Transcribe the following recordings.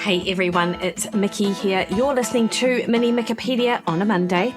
Hey everyone, it's Mikki here. You're listening to Mini Mikkipedia on a Monday.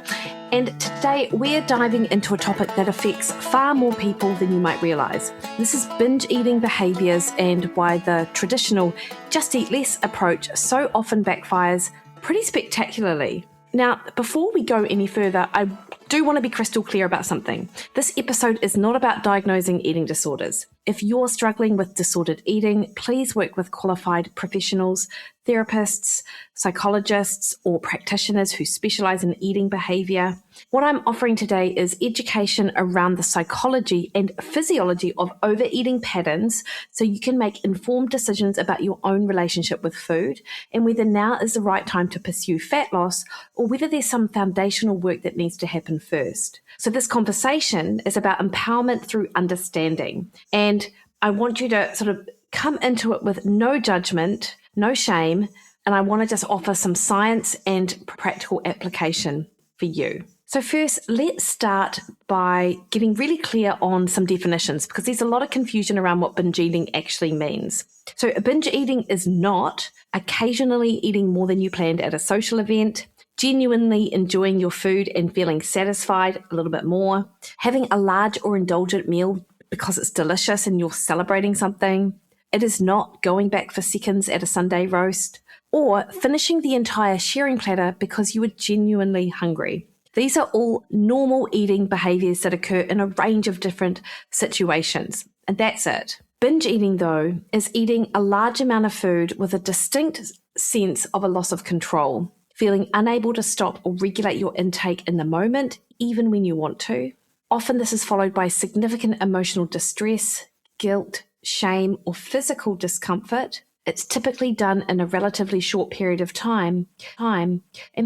And today we're diving into a topic that affects far more people than you might realise. This is binge eating behaviours and why the traditional just eat less approach so often backfires pretty spectacularly. Now, before we go any further, I do want to be crystal clear about something. This episode is not about diagnosing eating disorders. If you're struggling with disordered eating, please work with qualified professionals, therapists, psychologists, or practitioners who specialize in eating behavior. What I'm offering today is education around the psychology and physiology of overeating patterns so you can make informed decisions about your own relationship with food and whether now is the right time to pursue fat loss or whether there's some foundational work that needs to happen first. So this conversation is about empowerment through understanding. And I want you to sort of come into it with no judgment, no shame, and I want to just offer some science and practical application for you. So first, let's start by getting really clear on some definitions because there's a lot of confusion around what binge eating actually means. So binge eating is not occasionally eating more than you planned at a social event, genuinely enjoying your food and feeling satisfied a little bit more, having a large or indulgent meal because it's delicious and you're celebrating something. It is not going back for seconds at a Sunday roast or finishing the entire sharing platter because you were genuinely hungry. These are all normal eating behaviors that occur in a range of different situations, and that's it. Binge eating, though, is eating a large amount of food with a distinct sense of a loss of control, feeling unable to stop or regulate your intake in the moment, even when you want to. Often this is followed by significant emotional distress, guilt, shame, or physical discomfort. It's typically done in a relatively short period of time, and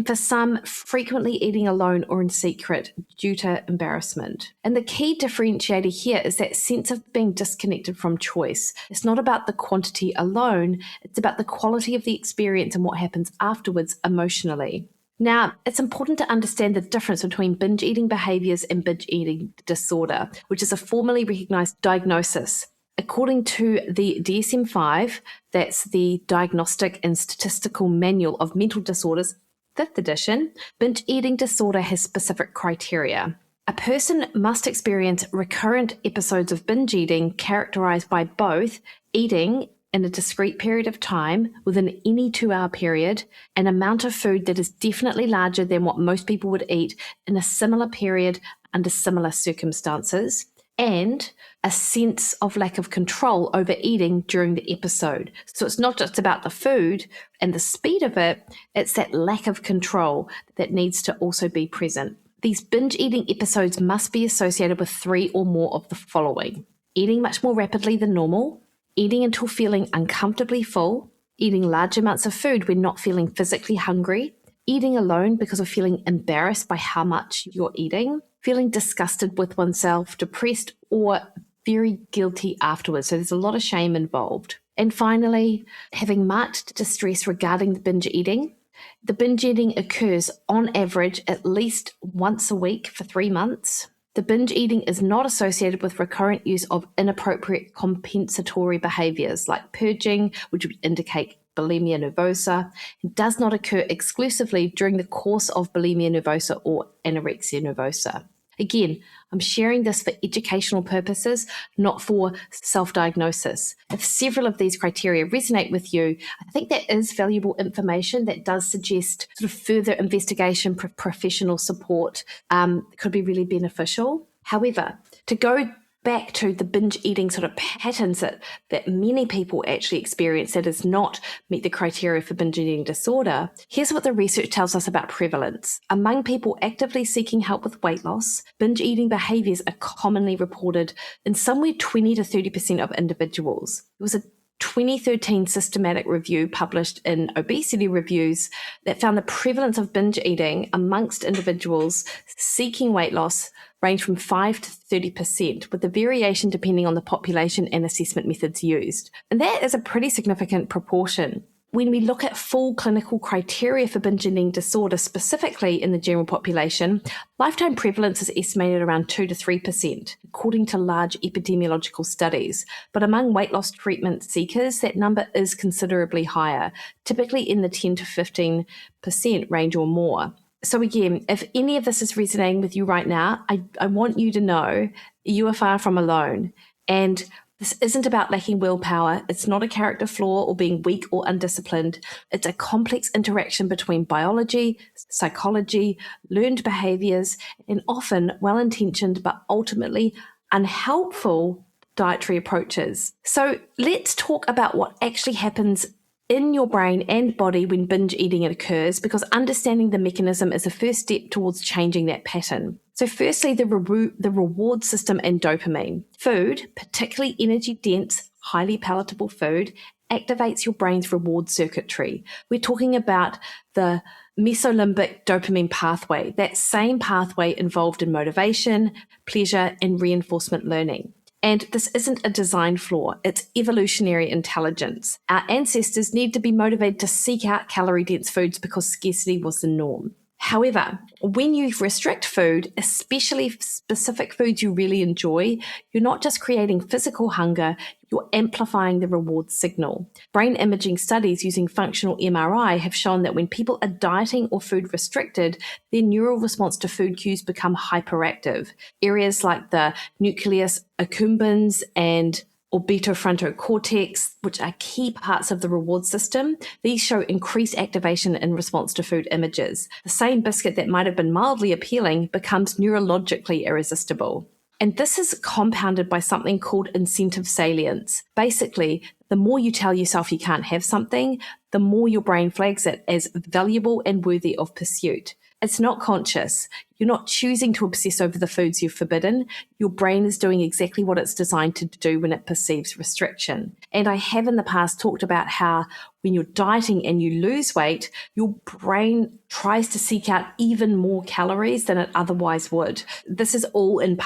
for some, frequently eating alone or in secret due to embarrassment. And the key differentiator here is that sense of being disconnected from choice. It's not about the quantity alone, it's about the quality of the experience and what happens afterwards emotionally. Now, it's important to understand the difference between binge eating behaviours and binge eating disorder, which is a formally recognised diagnosis. According to the DSM-5, that's the Diagnostic and Statistical Manual of Mental Disorders, 5th edition, binge eating disorder has specific criteria. A person must experience recurrent episodes of binge eating characterized by both eating in a discrete period of time within any 2-hour period, an amount of food that is definitely larger than what most people would eat in a similar period under similar circumstances, and a sense of lack of control over eating during the episode. So it's not just about the food and the speed of it, it's that lack of control that needs to also be present. These binge eating episodes must be associated with 3 or more of the following: eating much more rapidly than normal, eating until feeling uncomfortably full, eating large amounts of food when not feeling physically hungry, eating alone because of feeling embarrassed by how much you're eating, feeling disgusted with oneself, depressed, or very guilty afterwards. So there's a lot of shame involved. And finally, having marked distress regarding the binge eating. The binge eating occurs on average at least once a week for 3 months. The binge eating is not associated with recurrent use of inappropriate compensatory behaviors like purging, which would indicate bulimia nervosa. It does not occur exclusively during the course of bulimia nervosa or anorexia nervosa. Again, I'm sharing this for educational purposes, not for self-diagnosis. If several of these criteria resonate with you, I think that is valuable information that does suggest sort of further investigation, professional support could be really beneficial. However, to go back to the binge eating sort of patterns that many people actually experience that does not meet the criteria for binge eating disorder, here's what the research tells us about prevalence. Among people actively seeking help with weight loss, binge eating behaviours are commonly reported in somewhere 20 to 30% of individuals. There was a 2013 systematic review published in Obesity Reviews that found the prevalence of binge eating amongst individuals seeking weight loss range from 5 to 30%, with the variation depending on the population and assessment methods used. And that is a pretty significant proportion. when we look at full clinical criteria for binge eating disorder, specifically in the general population, lifetime prevalence is estimated around 2 to 3%, according to large epidemiological studies. But among weight loss treatment seekers, that number is considerably higher, typically in the 10 to 15% range or more. So again, if any of this is resonating with you right now, I want you to know you are far from alone. And this isn't about lacking willpower. It's not a character flaw or being weak or undisciplined. It's a complex interaction between biology, psychology, learned behaviours, and often well-intentioned but ultimately unhelpful dietary approaches. So let's talk about what actually happens in your brain and body when binge eating occurs, because understanding the mechanism is the first step towards changing that pattern. So firstly, the reward system and dopamine. Food, particularly energy-dense, highly palatable food, activates your brain's reward circuitry. We're talking about the mesolimbic dopamine pathway, that same pathway involved in motivation, pleasure, and reinforcement learning. And this isn't a design flaw, it's evolutionary intelligence. Our ancestors need to be motivated to seek out calorie-dense foods because scarcity was the norm. However, when you restrict food, especially specific foods you really enjoy, you're not just creating physical hunger, you're amplifying the reward signal. Brain imaging studies using functional MRI have shown that when people are dieting or food restricted, their neural response to food cues become hyperactive. Areas like the nucleus accumbens and orbitofrontocortex, which are key parts of the reward system, these show increased activation in response to food images. The same biscuit that might have been mildly appealing becomes neurologically irresistible. And this is compounded by something called incentive salience. Basically, the more you tell yourself you can't have something, the more your brain flags it as valuable and worthy of pursuit. It's not conscious. You're not choosing to obsess over the foods you've forbidden. Your brain is doing exactly what it's designed to do when it perceives restriction. And I have in the past talked about how when you're dieting and you lose weight, your brain tries to seek out even more calories than it otherwise would. This is all in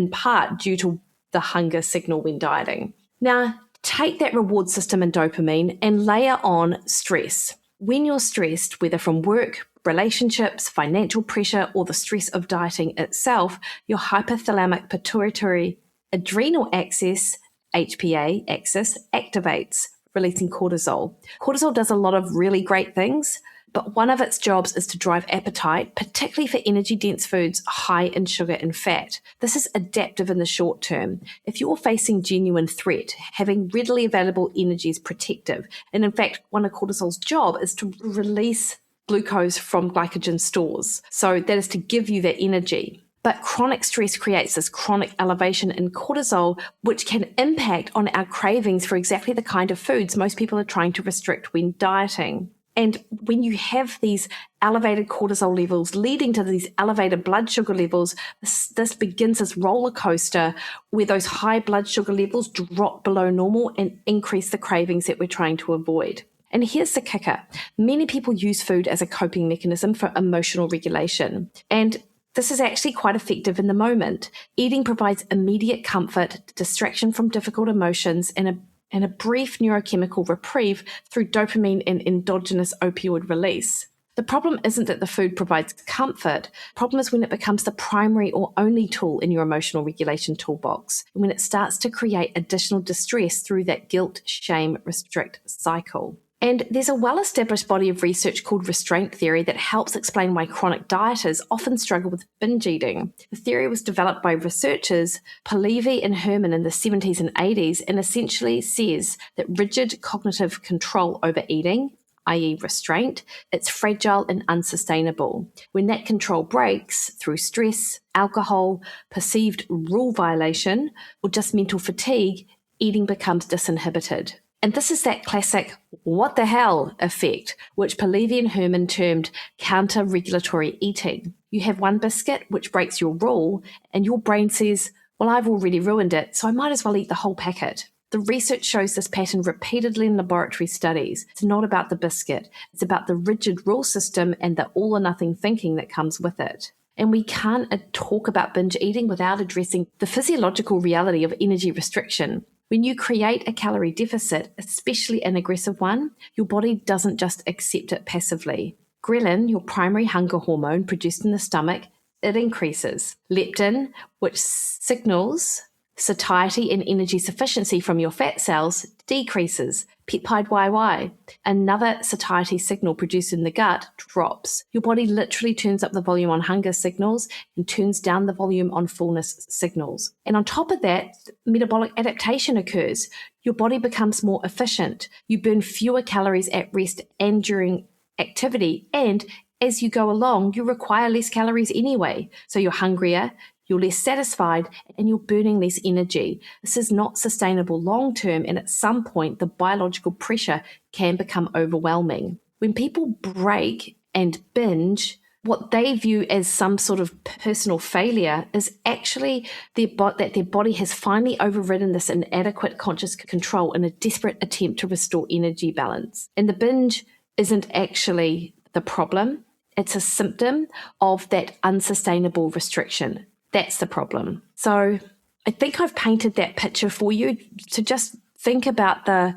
part due to the hunger signal when dieting. Now, take that reward system and dopamine and layer on stress. When you're stressed, whether from work, relationships, financial pressure, or the stress of dieting itself, your hypothalamic pituitary adrenal axis, HPA axis, activates, releasing cortisol. Cortisol does a lot of really great things, but one of its jobs is to drive appetite, particularly for energy-dense foods high in sugar and fat. This is adaptive in the short term. If you're facing genuine threat, having readily available energy is protective. And in fact, one of cortisol's job is to release glucose from glycogen stores. So that is to give you that energy. But chronic stress creates this chronic elevation in cortisol, which can impact on our cravings for exactly the kind of foods most people are trying to restrict when dieting. And when you have these elevated cortisol levels leading to these elevated blood sugar levels, this begins this roller coaster where those high blood sugar levels drop below normal and increase the cravings that we're trying to avoid. And here's the kicker. Many people use food as a coping mechanism for emotional regulation. And this is actually quite effective in the moment. Eating provides immediate comfort, distraction from difficult emotions, and a brief neurochemical reprieve through dopamine and endogenous opioid release. The problem isn't that the food provides comfort. The problem is when it becomes the primary or only tool in your emotional regulation toolbox, and when it starts to create additional distress through that guilt, shame, restrict cycle. And there's a well-established body of research called restraint theory that helps explain why chronic dieters often struggle with binge eating. The theory was developed by researchers Pahlavi and Herman in the 70s and 80s and essentially says that rigid cognitive control over eating, i.e. restraint, it's fragile and unsustainable. When that control breaks through stress, alcohol, perceived rule violation, or just mental fatigue, eating becomes disinhibited. And this is that classic what the hell effect, which Pahlavi and Herman termed counter-regulatory eating. You have one biscuit which breaks your rule, and your brain says, well, I've already ruined it, so I might as well eat the whole packet. The research shows this pattern repeatedly in laboratory studies. It's not about the biscuit. It's about the rigid rule system and the all-or-nothing thinking that comes with it. And we can't talk about binge eating without addressing the physiological reality of energy restriction. When you create a calorie deficit, especially an aggressive one, your body doesn't just accept it passively. Ghrelin, your primary hunger hormone produced in the stomach, it increases. Leptin, which signals satiety and energy sufficiency from your fat cells, decreases. Peptide YY, another satiety signal produced in the gut, drops. Your body literally turns up the volume on hunger signals and turns down the volume on fullness signals. And on top of that, metabolic adaptation occurs. Your body becomes more efficient. You burn fewer calories at rest and during activity, and as you go along, you require less calories anyway. So you're hungrier, you're less satisfied, and you're burning less energy. This is not sustainable long term, and at some point, the biological pressure can become overwhelming. When people break and binge, what they view as some sort of personal failure is actually that their body has finally overridden this inadequate conscious control in a desperate attempt to restore energy balance. And the binge isn't actually the problem. It's a symptom of that unsustainable restriction. That's the problem. So I think I've painted that picture for you to just think about that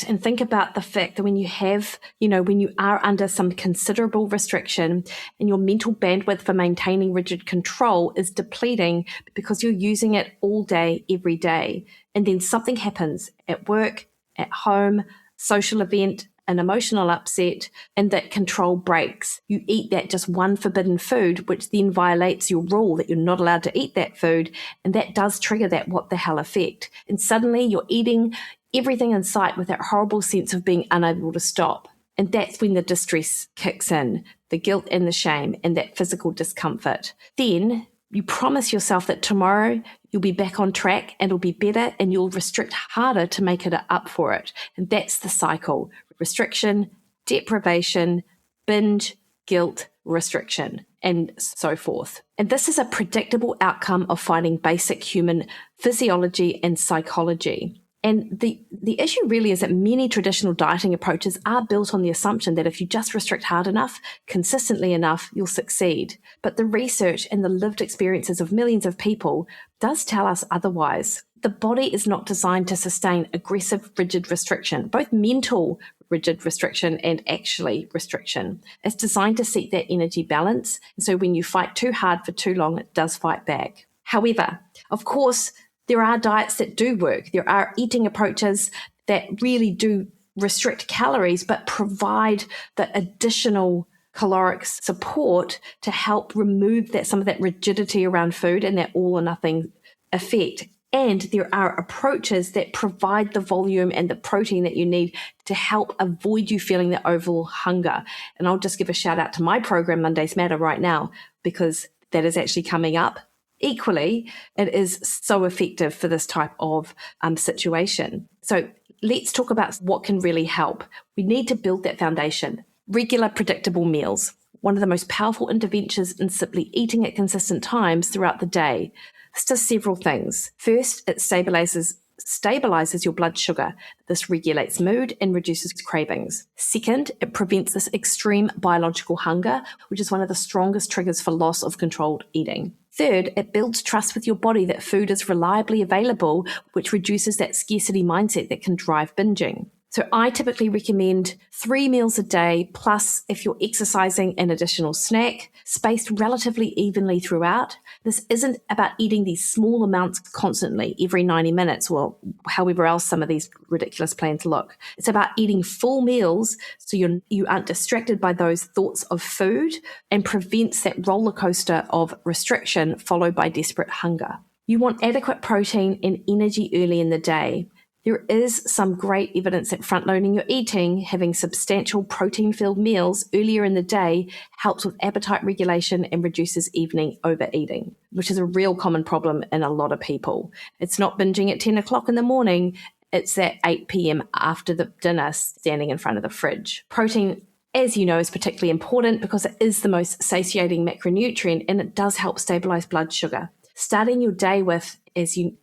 and think about the fact that when you have, when you are under some considerable restriction and your mental bandwidth for maintaining rigid control is depleting because you're using it all day, every day, and then something happens at work, at home, social event, an emotional upset, and that control breaks. You eat that just one forbidden food, which then violates your rule that you're not allowed to eat that food, and that does trigger that what the hell effect. And suddenly you're eating everything in sight with that horrible sense of being unable to stop. And that's when the distress kicks in, the guilt and the shame and that physical discomfort. Then you promise yourself that tomorrow you'll be back on track and it'll be better, and you'll restrict harder to make it up for it. And that's the cycle. Restriction, deprivation, binge, guilt, restriction, and so forth. And this is a predictable outcome of fighting basic human physiology and psychology. And the issue really is that many traditional dieting approaches are built on the assumption that if you just restrict hard enough, consistently enough, you'll succeed. But the research and the lived experiences of millions of people does tell us otherwise. The body is not designed to sustain aggressive, rigid restriction, both mental rigid restriction and actually restriction. It's designed to seek that energy balance. And so when you fight too hard for too long, it does fight back. However, of course, there are diets that do work. There are eating approaches that really do restrict calories, but provide the additional caloric support to help remove some of that rigidity around food and that all or nothing effect. And there are approaches that provide the volume and the protein that you need to help avoid you feeling that overall hunger. And I'll just give a shout out to my program, Mondays Matter, right now, because that is actually coming up. Equally, it is so effective for this type of situation. So let's talk about what can really help. We need to build that foundation. Regular, predictable meals. One of the most powerful interventions in simply eating at consistent times throughout the day. This does several things. First, it stabilizes your blood sugar. This regulates mood and reduces cravings. Second, it prevents this extreme biological hunger, which is one of the strongest triggers for loss of controlled eating. Third, it builds trust with your body that food is reliably available, which reduces that scarcity mindset that can drive binging. So I typically recommend 3 meals a day, plus if you're exercising, an additional snack, spaced relatively evenly throughout. This isn't about eating these small amounts constantly every 90 minutes, or however else some of these ridiculous plans look. It's about eating full meals so you aren't distracted by those thoughts of food and prevents that roller coaster of restriction followed by desperate hunger. You want adequate protein and energy early in the day. There is some great evidence that front-loading your eating, having substantial protein-filled meals earlier in the day, helps with appetite regulation and reduces evening overeating, which is a real common problem in a lot of people. It's not binging at 10 o'clock in the morning, it's at 8 p.m. after the dinner, standing in front of the fridge. Protein, as you know, is particularly important because it is the most satiating macronutrient and it does help stabilize blood sugar. Starting your day with, as you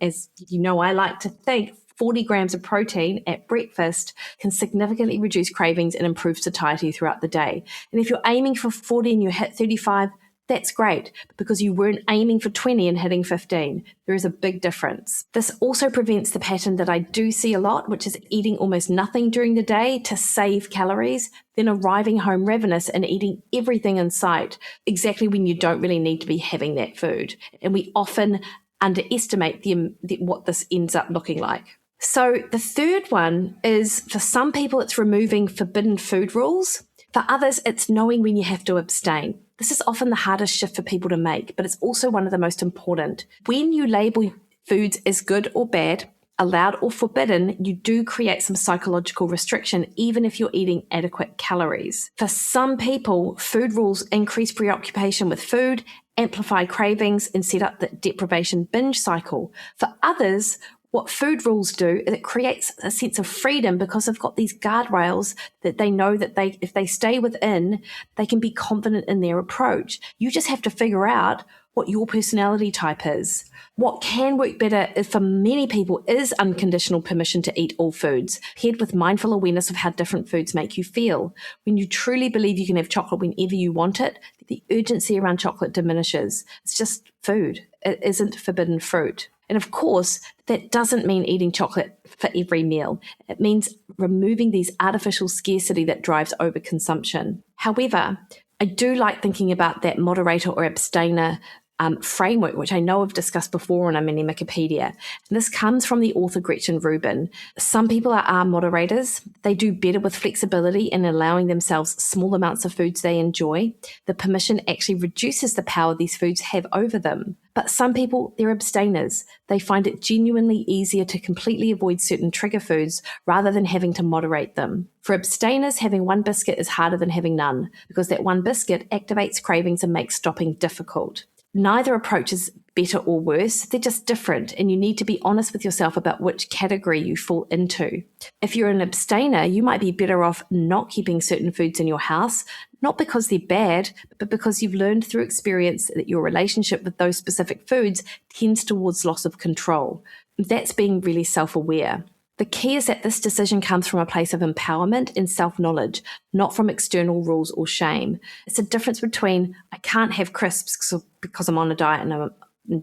know, I like to think, 40 grams of protein at breakfast can significantly reduce cravings and improve satiety throughout the day. And if you're aiming for 40 and you hit 35, that's great, because you weren't aiming for 20 and hitting 15. There is a big difference. This also prevents the pattern that I do see a lot, which is eating almost nothing during the day to save calories, then arriving home ravenous and eating everything in sight, exactly when you don't really need to be having that food. And we often underestimate what this ends up looking like. So the third one is, for some people, it's removing forbidden food rules. For others, it's knowing when you have to abstain. This is often the hardest shift for people to make, but it's also one of the most important. When you label foods as good or bad, allowed or forbidden, you do create some psychological restriction, even if you're eating adequate calories. For some people, food rules increase preoccupation with food, amplify cravings, and set up the deprivation binge cycle. For others, what food rules do is it creates a sense of freedom, because they've got these guardrails that they know that if they stay within, they can be confident in their approach. You just have to figure out what your personality type is. What can work better for many people is unconditional permission to eat all foods, paired with mindful awareness of how different foods make you feel. When you truly believe you can have chocolate whenever you want it, the urgency around chocolate diminishes. It's just food. It isn't forbidden fruit. And of course, that doesn't mean eating chocolate for every meal. It means removing these artificial scarcity that drives overconsumption. However, I do like thinking about that moderator or abstainer framework, which I know I've discussed before on a mini Mikkipedia. And this comes from the author Gretchen Rubin. Some people are moderators. They do better with flexibility in allowing themselves small amounts of foods they enjoy. The permission actually reduces the power these foods have over them. But some people, they're abstainers. They find it genuinely easier to completely avoid certain trigger foods rather than having to moderate them. For abstainers, having one biscuit is harder than having none, because that one biscuit activates cravings and makes stopping difficult. Neither approach is better or worse. They're just different, and you need to be honest with yourself about which category you fall into. If you're an abstainer, you might be better off not keeping certain foods in your house, not because they're bad, but because you've learned through experience that your relationship with those specific foods tends towards loss of control. That's being really self-aware. The key is that this decision comes from a place of empowerment and self-knowledge, not from external rules or shame. It's a difference between, I can't have crisps because I'm on a diet and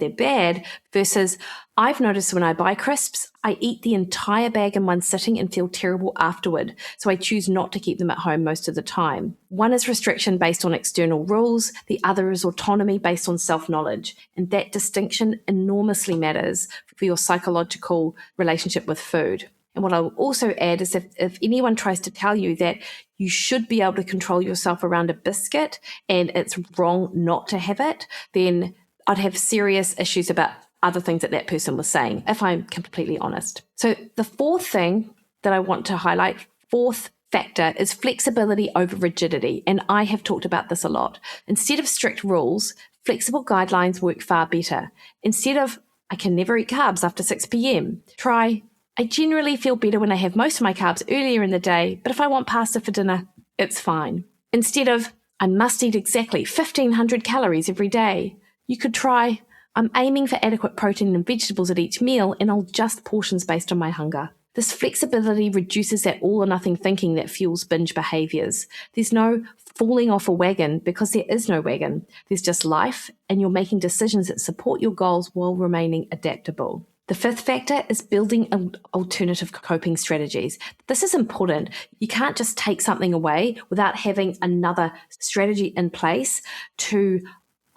they're bad, versus I've noticed when I buy crisps, I eat the entire bag in one sitting and feel terrible afterward. So I choose not to keep them at home most of the time. One is restriction based on external rules. The other is autonomy based on self-knowledge. And that distinction enormously matters for your psychological relationship with food. And what I'll also add is if anyone tries to tell you that you should be able to control yourself around a biscuit and it's wrong not to have it, then I'd have serious issues about other things that person was saying, if I'm completely honest. So the fourth thing that I want to highlight, fourth factor, is flexibility over rigidity. And I have talked about this a lot. Instead of strict rules, flexible guidelines work far better. Instead of, I can never eat carbs after 6 p.m, try, I generally feel better when I have most of my carbs earlier in the day, but if I want pasta for dinner, it's fine. Instead of, I must eat exactly 1,500 calories every day, you could try, I'm aiming for adequate protein and vegetables at each meal, and I'll adjust portions based on my hunger. This flexibility reduces that all or nothing thinking that fuels binge behaviours. There's no falling off a wagon, because there is no wagon. There's just life, and you're making decisions that support your goals while remaining adaptable. The fifth factor is building alternative coping strategies. This is important. You can't just take something away without having another strategy in place to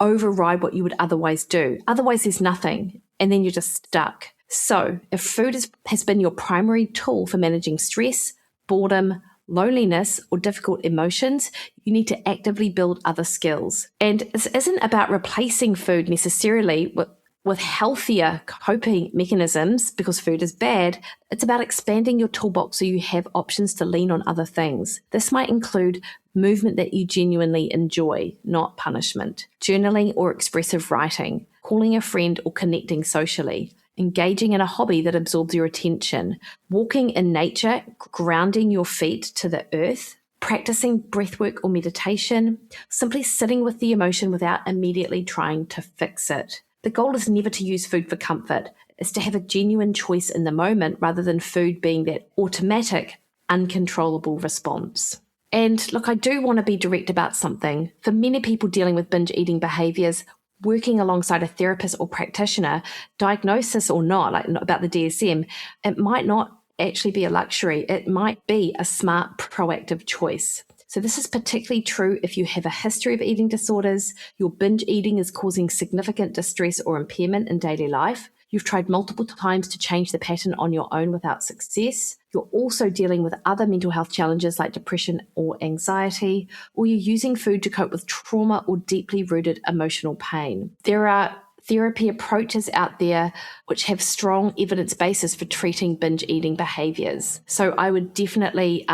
override what you would otherwise do. Otherwise, there's nothing, and then you're just stuck. So if food has been your primary tool for managing stress, boredom, loneliness, or difficult emotions, you need to actively build other skills. And this isn't about replacing food necessarily with healthier coping mechanisms because food is bad. It's about expanding your toolbox so you have options to lean on other things. This might include movement that you genuinely enjoy, not punishment, journaling or expressive writing, calling a friend or connecting socially, engaging in a hobby that absorbs your attention, walking in nature, grounding your feet to the earth, practicing breathwork or meditation, simply sitting with the emotion without immediately trying to fix it. The goal is never to use food for comfort. It's to have a genuine choice in the moment rather than food being that automatic, uncontrollable response. And look, I do want to be direct about something. For many people dealing with binge eating behaviours, working alongside a therapist or practitioner, diagnosis or not, like about the DSM, it might not actually be a luxury. It might be a smart, proactive choice. So this is particularly true if you have a history of eating disorders, your binge eating is causing significant distress or impairment in daily life, you've tried multiple times to change the pattern on your own without success, you're also dealing with other mental health challenges like depression or anxiety, or you're using food to cope with trauma or deeply rooted emotional pain. There are therapy approaches out there which have strong evidence basis for treating binge eating behaviours. So I would definitely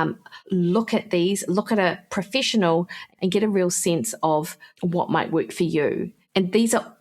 look at a professional and get a real sense of what might work for you. And these are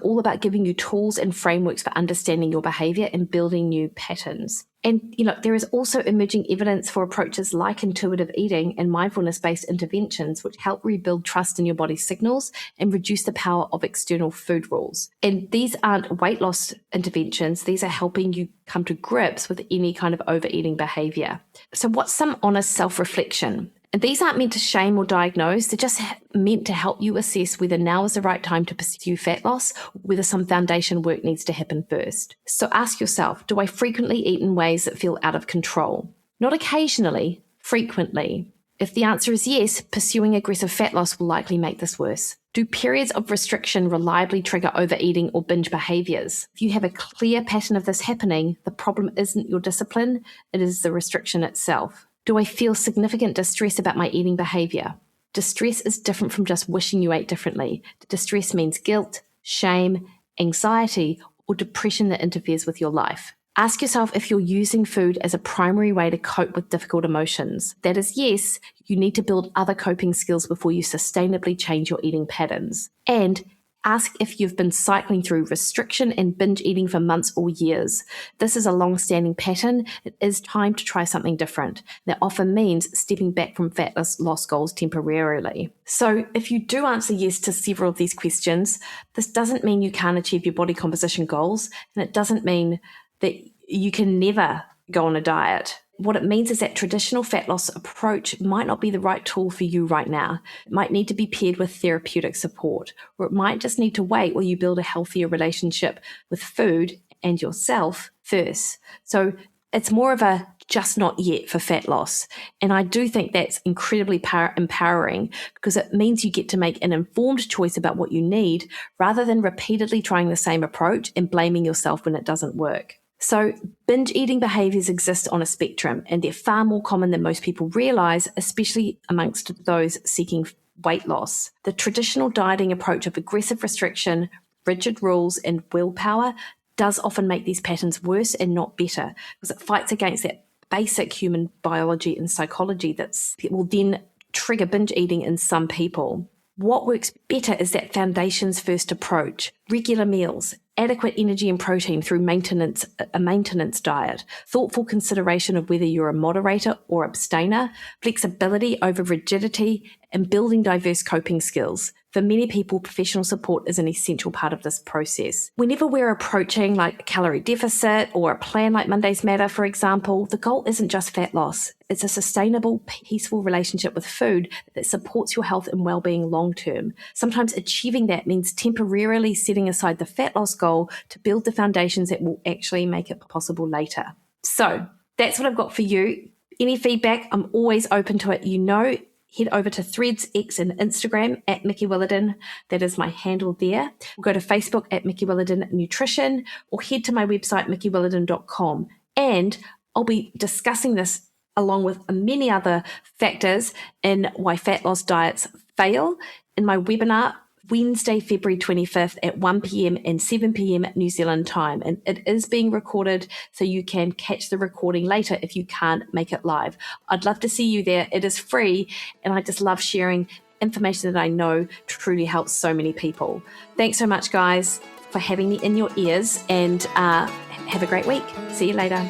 all about giving you tools and frameworks for understanding your behaviour and building new patterns. And, there is also emerging evidence for approaches like intuitive eating and mindfulness-based interventions, which help rebuild trust in your body's signals and reduce the power of external food rules. And these aren't weight loss interventions. These are helping you come to grips with any kind of overeating behaviour. So what's some honest self-reflection? And these aren't meant to shame or diagnose. They're just meant to help you assess whether now is the right time to pursue fat loss, whether some foundation work needs to happen first. So ask yourself, do I frequently eat in ways that feel out of control? Not occasionally, frequently. If the answer is yes, pursuing aggressive fat loss will likely make this worse. Do periods of restriction reliably trigger overeating or binge behaviours? If you have a clear pattern of this happening, the problem isn't your discipline, it is the restriction itself. Do I feel significant distress about my eating behaviour? Distress is different from just wishing you ate differently. Distress means guilt, shame, anxiety, or depression that interferes with your life. Ask yourself if you're using food as a primary way to cope with difficult emotions. That is yes, you need to build other coping skills before you sustainably change your eating patterns. And ask if you've been cycling through restriction and binge eating for months or years. This is a long-standing pattern. It is time to try something different. That often means stepping back from fat loss goals temporarily. So if you do answer yes to several of these questions, this doesn't mean you can't achieve your body composition goals, and it doesn't mean that you can never go on a diet. What it means is that traditional fat loss approach might not be the right tool for you right now. It might need to be paired with therapeutic support, or it might just need to wait while you build a healthier relationship with food and yourself first. So it's more of a just not yet for fat loss. And I do think that's incredibly empowering because it means you get to make an informed choice about what you need rather than repeatedly trying the same approach and blaming yourself when it doesn't work. So binge eating behaviours exist on a spectrum, and they're far more common than most people realise, especially amongst those seeking weight loss. The traditional dieting approach of aggressive restriction, rigid rules, and willpower does often make these patterns worse and not better because it fights against that basic human biology and psychology that will then trigger binge eating in some people. What works better is that foundations first approach, regular meals, adequate energy and protein through a maintenance diet, thoughtful consideration of whether you're a moderator or abstainer, flexibility over rigidity, and building diverse coping skills. For many people, professional support is an essential part of this process. Whenever we're approaching like a calorie deficit or a plan like Mondays Matter, for example, the goal isn't just fat loss. It's a sustainable, peaceful relationship with food that supports your health and well-being long-term. Sometimes achieving that means temporarily setting aside the fat loss goal to build the foundations that will actually make it possible later. So that's what I've got for you. Any feedback, I'm always open to it. Head over to Threads, X, and Instagram at Mikki Williden. That is my handle there. We'll go to Facebook at Mikki Williden Nutrition or head to my website, mikkiwilliden.com. And I'll be discussing this along with many other factors in why fat loss diets fail in my webinar Wednesday, February 25th at 1 p.m. and 7 p.m. New Zealand time. And it is being recorded, so you can catch the recording later if you can't make it live. I'd love to see you there. It is free, and I just love sharing information that I know truly helps so many people. Thanks so much, guys, for having me in your ears, and have a great week. See you later.